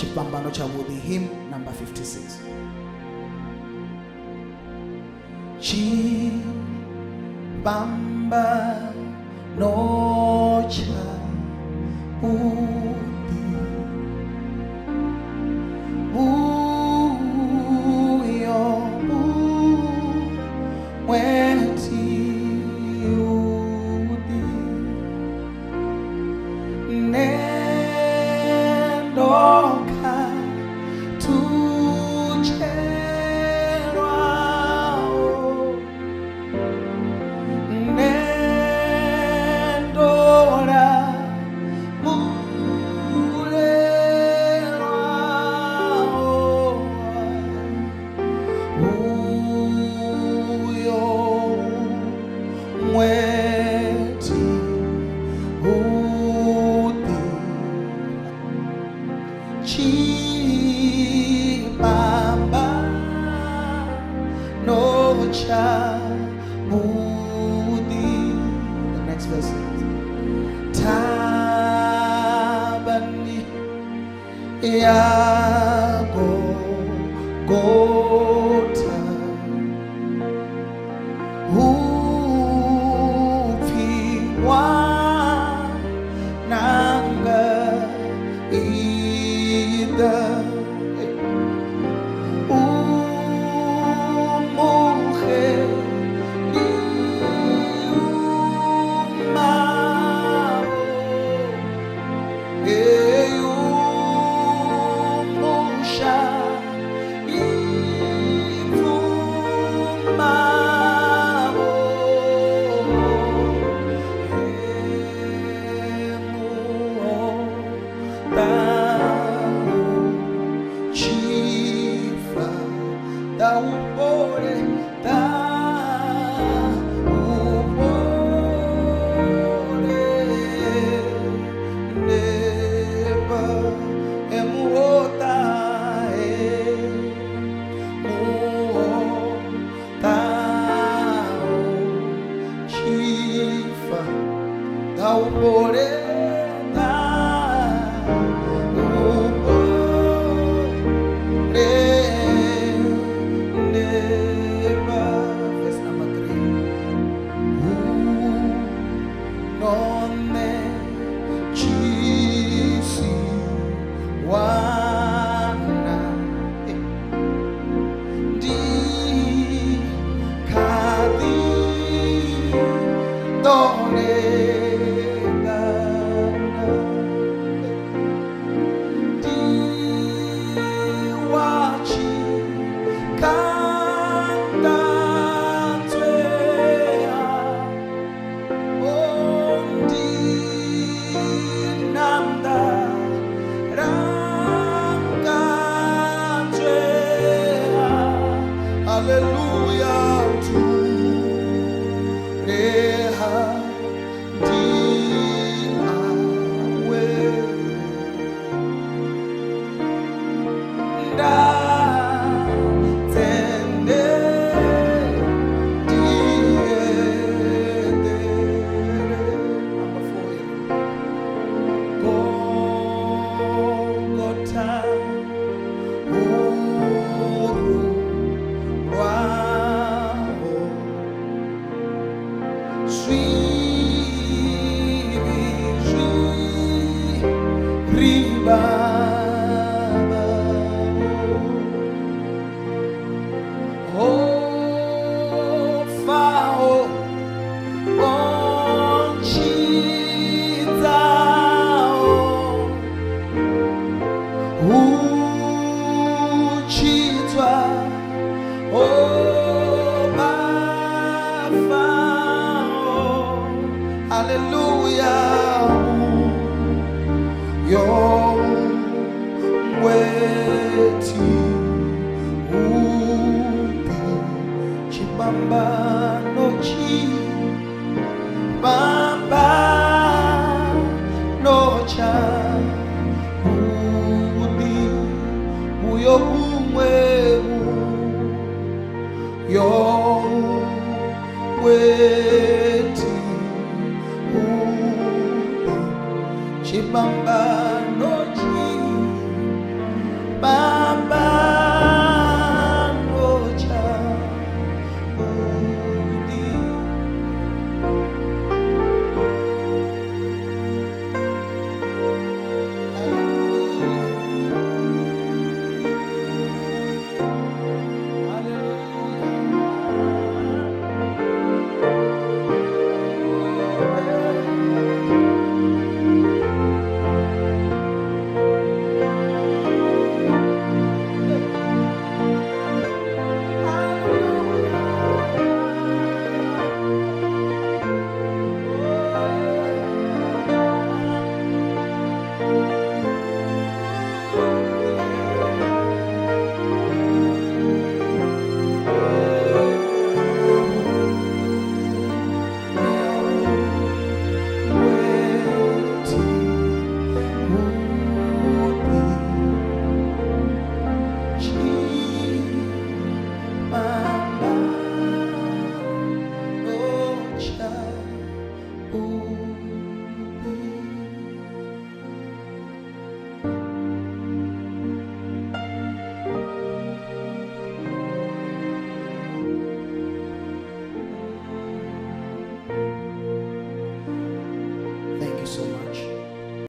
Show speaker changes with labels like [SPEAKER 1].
[SPEAKER 1] Chipambano cha Budi, hymn number 56. Chipambano cha Budi, uyo weti udi nendoka tucherwao nendora mulewao uyo mweti udi Chipambano cha Budi. The next verse. Tabani yago gota upiwa nanga ida umuhe iumao eyumusha ivumao emuo chifa da upore da upore neba emuota emuota chifa da upore da verse number 3. Nonne chisi wana di kadi done di wachi kandanzwea ondi namda ranganzwea. Hallelujah to reha di awe da tende diedere. Number 4. Golgotha uru rwaho ribaba ofao onchizao uchizwa obafao. Hallelujah. Your weti udi chipambano chipambano cha Budi uyo umwe yo